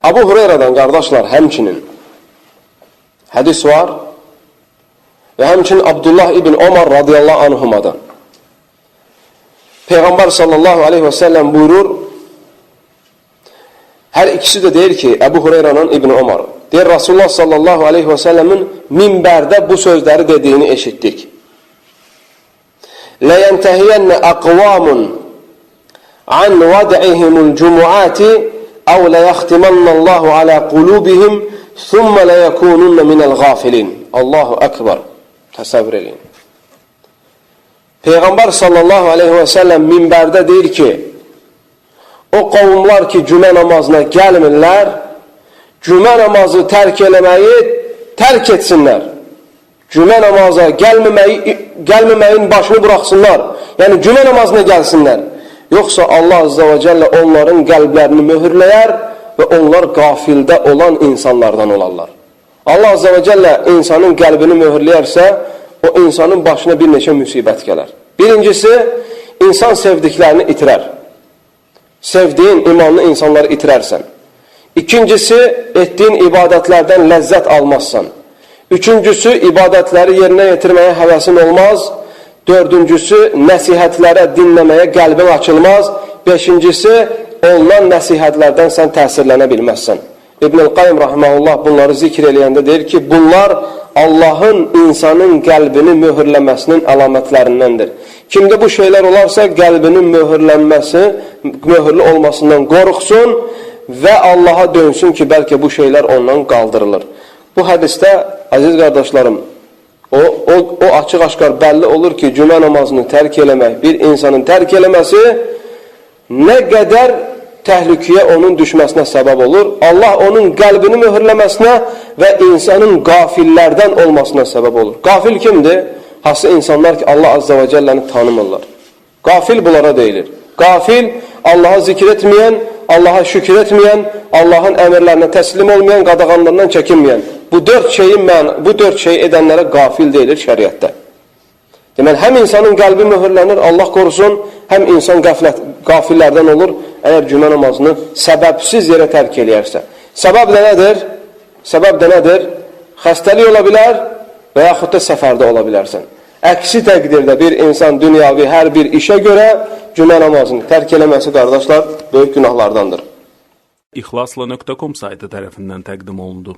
Abu Hureyradan qardaşlar həmçinin hədis var və həmçinin Abdullah ibn Ömər radiyallahu anhumadan. Peyğəmbər sallallahu aleyhi və səlləm buyurur, hər ikisi də deyir ki, Əbu Hureyranın İbn Ömər, deyir Rasulullah sallallahu aleyhi və səlləmin minbərdə bu sözləri dediyini eşitdik. لَيَنْتَهِيَنَّ أَقْوَامٌ عَنْ وَدْعِهِمُ الْجُمُعَاتِ أَوْ لَيَخْتِمَنَّ اللّٰهُ عَلَى قُلُوبِهِمْ ثُمَّ لَيَكُونُنَّ مِنَ الْغَافِلِينَ Allahu Ekber. Təsəvvür edin. Peyğəmbər sallallahu aleyhi və səlləm minbərdə deyir ki, o qovumlar ki, cümə namazına gəlmirlər, cümə namazı tərk eləməyi tərk etsinlər. Cümə namaza gəlməməyin başını buraxsınlar. Yəni, cümə namazına gəlsinlər. Yoxsa Allah Azza və Cəllə onların qəlblərini möhürləyər və onlar qafildə olan insanlardan olarlar. Allah Azza və Cəllə insanın qəlbini möhürləyərsə, o insanın başına bir neçə müsibət gələr. Birincisi, insan sevdiklərini itirər. Sevdiyin, imanlı insanları itirərsən. İkincisi, etdiyin ibadətlərdən ləzzət almazsan. Üçüncüsü, ibadətləri yerinə yetirməyə həvəsin olmaz. Dördüncüsü, nəsihətlərə, dinləməyə qəlbin açılmaz. Beşincisi, olunan nəsihətlərdən sən təsirlənə bilməzsən. İbn-i Qayyim rahiməhullah bunları zikr eləyəndə deyir ki, bunlar Allahın insanın qəlbini möhürləməsinin əlamətlərindəndir. Kimdə bu şeylər olarsa, qəlbinin möhürlü olmasından qorxsun və Allaha dönsün ki, bəlkə bu şeylər ondan qaldırılır. Bu hədisdə, əziz qardaşlarım, o açıq-aşkar bəlli olur ki, cümə namazını tərk eləmək, bir insanın tərk eləməsi nə qədər təhlükəyə onun düşməsinə səbəb olur. Allah onun qəlbini möhürləməsinə və insanın qafillərdən olmasına səbəb olur. Qafil kimdir? Hansı insanlar ki, Allah Azza və Cəlləni tanımırlar. Qafil bunlara deyilir. Qafil, Allaha zikr etməyən, Allaha şükür etməyən, Allahın əmrlərinə təslim olmayan, qadağanlarından çəkinməyən. Bu dörd şey edənlərə qafil deyilir şəriətdə. Deməli, həm insanın qəlbi möhürlənir, Allah qorusun, həm insan qafillərdən olur, əgər cümə namazını səbəbsiz yerə tərk eləyərsə. Səbəb də nədir? Səbəb də nədir? Xəstəlik ola bilər və yaxud da səfərdə ola bilərsən. Əksi təqdirdə bir insan dünyavi hər bir işə görə cümə namazını tərk eləməsi, qardaşlar, böyük günahlardandır. İxlasla.com saytı tərəfindən təqdim olundu.